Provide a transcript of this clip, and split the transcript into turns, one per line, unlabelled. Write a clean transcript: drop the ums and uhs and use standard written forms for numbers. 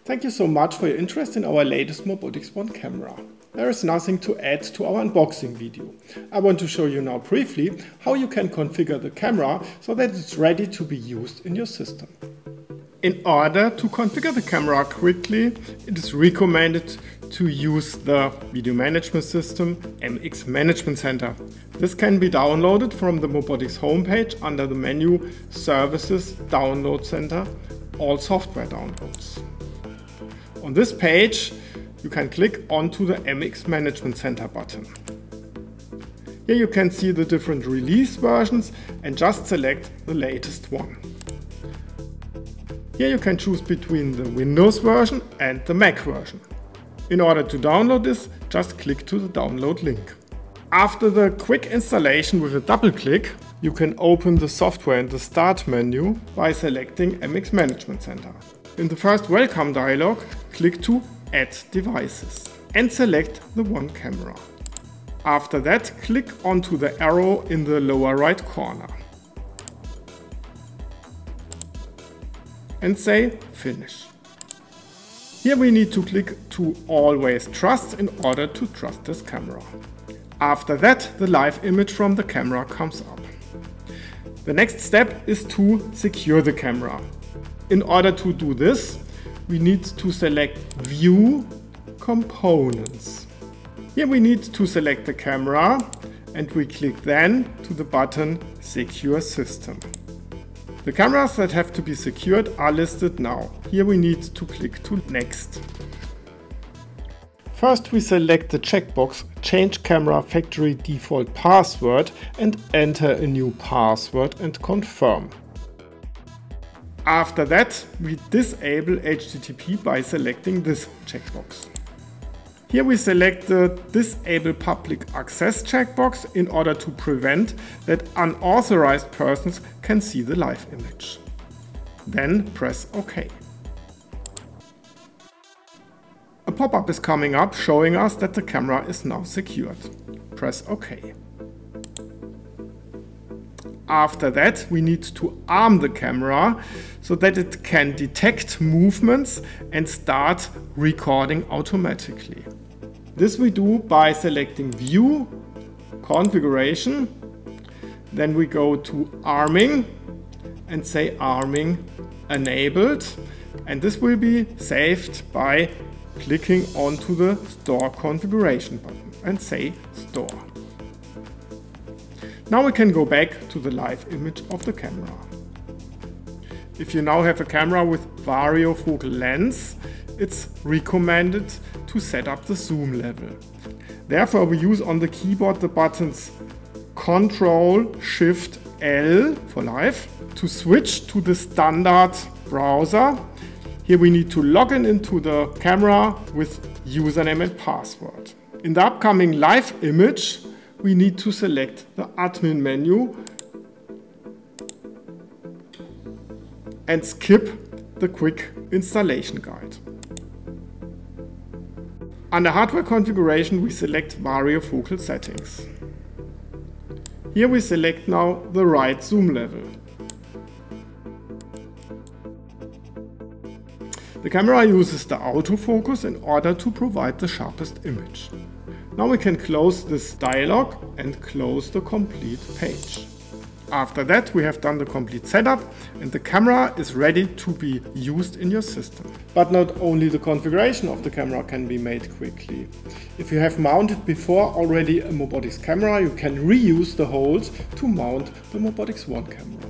Thank you so much for your interest in our latest MOBOTIX 1 camera. There is nothing to add to our unboxing video. I want to show you now briefly how you can configure the camera so that it's ready to be used in your system. In order to configure the camera quickly, it is recommended to use the video management system MX Management Center. This can be downloaded from the MOBOTIX homepage under the menu Services Download Center, All Software Downloads. On this page, you can click onto the MX Management Center button. Here you can see the different release versions and just select the latest one. Here you can choose between the Windows version and the Mac version. In order to download this, just click to the download link. After the quick installation with a double click, you can open the software in the Start menu by selecting MX Management Center. In the first Welcome dialog, click to Add Devices and select the one camera. After that, click onto the arrow in the lower right corner and say Finish. Here we need to click to Always Trust in order to trust this camera. After that, the live image from the camera comes up. The next step is to secure the camera. In order to do this, we need to select View Components. Here we need to select the camera and we click then to the button Secure System. The cameras that have to be secured are listed now. Here we need to click to Next. First we select the checkbox Change Camera Factory Default Password and enter a new password and confirm. After that, we disable HTTP by selecting this checkbox. Here we select the Disable Public Access checkbox in order to prevent that unauthorized persons can see the live image. Then press OK. A pop-up is coming up showing us that the camera is now secured. Press OK. After that, we need to arm the camera so that it can detect movements and start recording automatically. This we do by selecting View, Configuration, then we go to Arming and say Arming Enabled, and this will be saved by clicking onto the Store Configuration button and say Store. Now we can go back to the live image of the camera. If you now have a camera with variofocal lens, it's recommended to set up the zoom level. Therefore we use on the keyboard the buttons Ctrl-Shift-L for live to switch to the standard browser. Here we need to log into the camera with username and password. In the upcoming live image, we need to select the admin menu and skip the quick installation guide. Under hardware configuration, we select variofocal settings. Here we select now the right zoom level. The camera uses the autofocus in order to provide the sharpest image. Now we can close this dialog and close the complete page. After that, we have done the complete setup and the camera is ready to be used in your system. But not only the configuration of the camera can be made quickly. If you have mounted before already a MOBOTIX camera, you can reuse the holes to mount the MOBOTIX 1 camera.